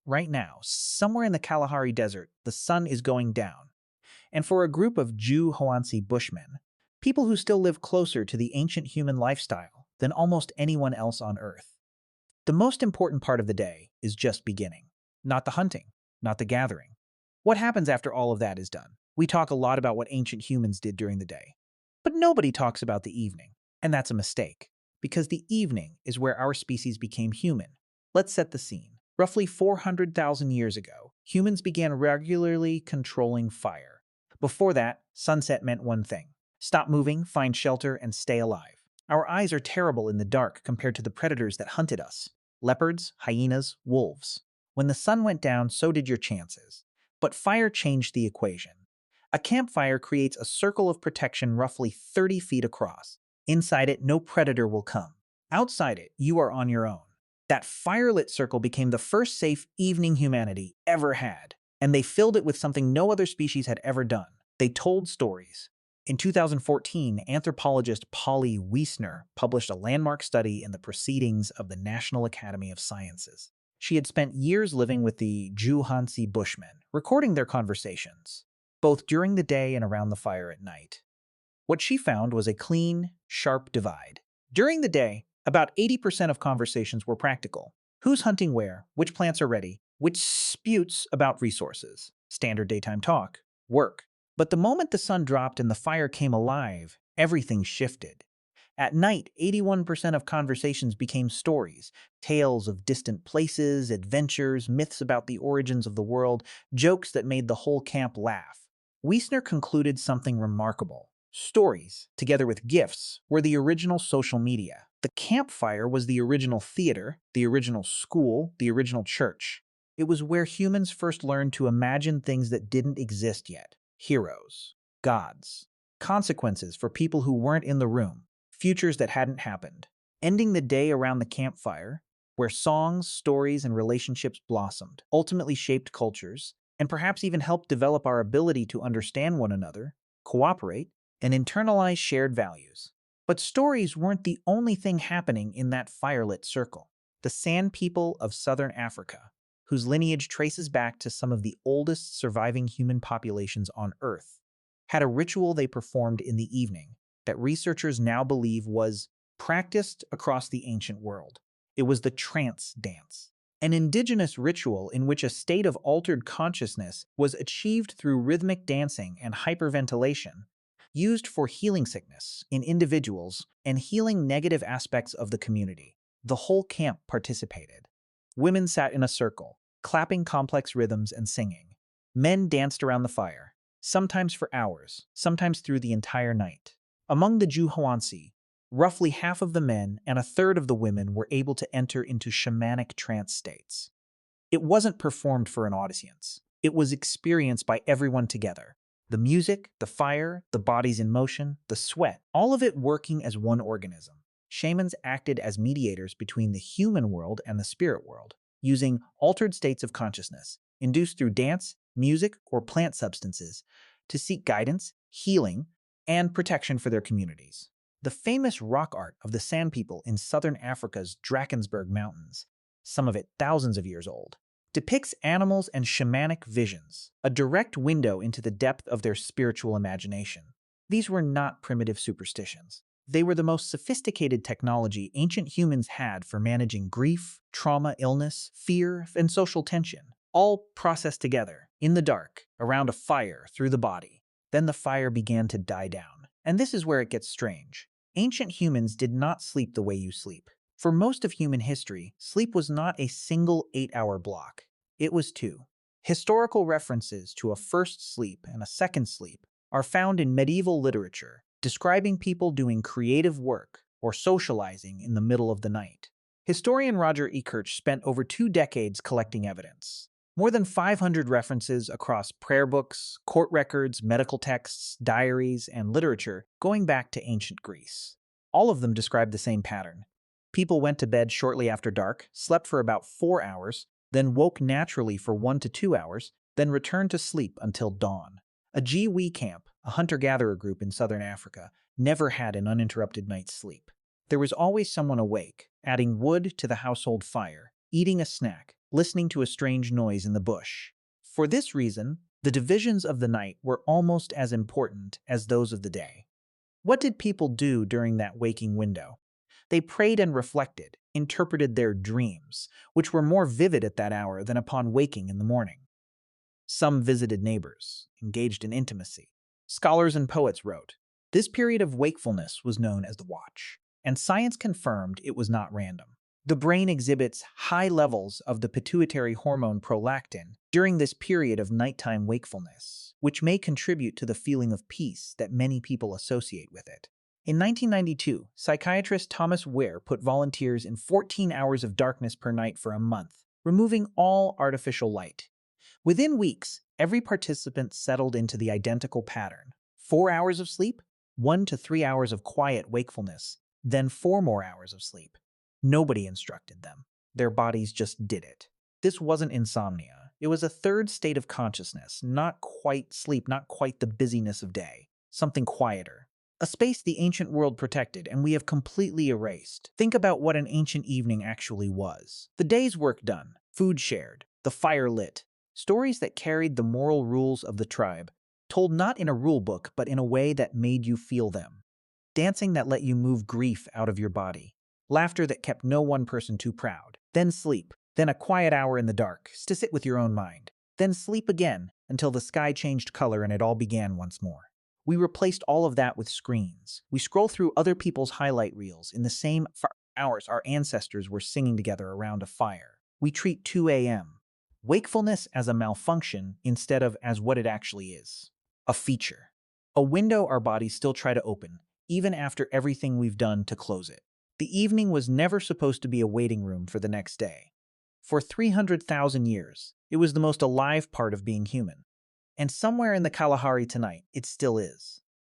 Right now, somewhere in the Kalahari Desert, the sun is going down. And for a group of Jew Hoansi Bushmen, people who still live closer to the ancient human lifestyle than almost anyone else on Earth, the most important part of the day is just beginning. Not the hunting, not the gathering. What happens after all of that is done? We talk a lot about what ancient humans did during the day, but nobody talks about the evening. And that's a mistake, because the evening is where our species became human. Let's set the scene. Roughly 400,000 years ago, humans began regularly controlling fire. Before that, sunset meant one thing: stop moving, find shelter, and stay alive. Our eyes are terrible in the dark compared to the predators that hunted us: leopards, hyenas, wolves. When the sun went down, so did your chances. But fire changed the equation. A campfire creates a circle of protection roughly 30 feet across. Inside it, no predator will come. Outside it, you are on your own. That firelit circle became the first safe evening humanity ever had, and they filled it with something no other species had ever done. They told stories. In 2014, anthropologist Polly Wiesner published a landmark study in the Proceedings of the National Academy of Sciences. She had spent years living with the Juhansi Bushmen, recording their conversations, both during the day and around the fire at night. What she found was a clean, sharp divide. During the day, about 80% of conversations were practical. Who's hunting where? Which plants are ready? Which disputes about resources? Standard daytime talk. Work. But the moment the sun dropped and the fire came alive, everything shifted. At night, 81% of conversations became stories: tales of distant places, adventures, myths about the origins of the world, jokes that made the whole camp laugh. Wiesner concluded something remarkable. Stories, together with gifts, were the original social media. The campfire was the original theater, the original school, the original church. It was where humans first learned to imagine things that didn't exist yet: heroes, gods, consequences for people who weren't in the room, futures that hadn't happened. Ending the day around the campfire, where songs, stories, and relationships blossomed, ultimately shaped cultures, and perhaps even helped develop our ability to understand one another, cooperate, and internalize shared values. But stories weren't the only thing happening in that firelit circle. The Sand People of southern Africa, whose lineage traces back to some of the oldest surviving human populations on Earth, had a ritual they performed in the evening that researchers now believe was practiced across the ancient world. It was the trance dance, an indigenous ritual in which a state of altered consciousness was achieved through rhythmic dancing and hyperventilation, used for healing sickness in individuals and healing negative aspects of the community. The whole camp participated. Women sat in a circle, clapping complex rhythms and singing. Men danced around the fire, sometimes for hours, sometimes through the entire night. Among the Juhoansi, roughly half of the men and a third of the women were able to enter into shamanic trance states. It wasn't performed for an audience. It was experienced by everyone together. The music, the fire, the bodies in motion, the sweat, all of it working as one organism. Shamans acted as mediators between the human world and the spirit world, using altered states of consciousness, induced through dance, music, or plant substances, to seek guidance, healing, and protection for their communities. The famous rock art of the Sand People in southern Africa's Drakensberg Mountains, some of it thousands of years old, depicts animals and shamanic visions, a direct window into the depth of their spiritual imagination. These were not primitive superstitions. They were the most sophisticated technology ancient humans had for managing grief, trauma, illness, fear, and social tension, all processed together, in the dark, around a fire, through the body. Then the fire began to die down. And this is where it gets strange. Ancient humans did not sleep the way you sleep. For most of human history, sleep was not a single 8-hour block. It was two. Historical references to a first sleep and a second sleep are found in medieval literature, describing people doing creative work or socializing in the middle of the night. Historian Roger Ekirch spent over 2 decades collecting evidence. More than 500 references across prayer books, court records, medical texts, diaries, and literature going back to ancient Greece. All of them describe the same pattern. People went to bed shortly after dark, slept for about 4 hours, then woke naturally for 1 to 2 hours, then returned to sleep until dawn. A Jiwi camp, a hunter-gatherer group in southern Africa, never had an uninterrupted night's sleep. There was always someone awake, adding wood to the household fire, eating a snack, listening to a strange noise in the bush. For this reason, the divisions of the night were almost as important as those of the day. What did people do during that waking window? They prayed and reflected, interpreted their dreams, which were more vivid at that hour than upon waking in the morning. Some visited neighbors, engaged in intimacy. Scholars and poets wrote, "This period of wakefulness was known as the watch, and science confirmed it was not random. The brain exhibits high levels of the pituitary hormone prolactin during this period of nighttime wakefulness, which may contribute to the feeling of peace that many people associate with it." In 1992, psychiatrist Thomas Ware put volunteers in 14 hours of darkness per night for a month, removing all artificial light. Within weeks, every participant settled into the identical pattern: 4 hours of sleep, 1 to 3 hours of quiet wakefulness, then 4 more hours of sleep. Nobody instructed them. Their bodies just did it. This wasn't insomnia. It was a third state of consciousness, not quite sleep, not quite the busyness of day. Something quieter. A space the ancient world protected and we have completely erased. Think about what an ancient evening actually was. The day's work done, food shared, the fire lit. Stories that carried the moral rules of the tribe, told not in a rule book but in a way that made you feel them. Dancing that let you move grief out of your body. Laughter that kept no one person too proud. Then sleep. Then a quiet hour in the dark, to sit with your own mind. Then sleep again, until the sky changed color and it all began once more. We replaced all of that with screens. We scroll through other people's highlight reels in the same hours our ancestors were singing together around a fire. We treat 2 a.m. wakefulness as a malfunction instead of as what it actually is. A feature. A window our bodies still try to open, even after everything we've done to close it. The evening was never supposed to be a waiting room for the next day. For 300,000 years, it was the most alive part of being human. And somewhere in the Kalahari tonight, it still is.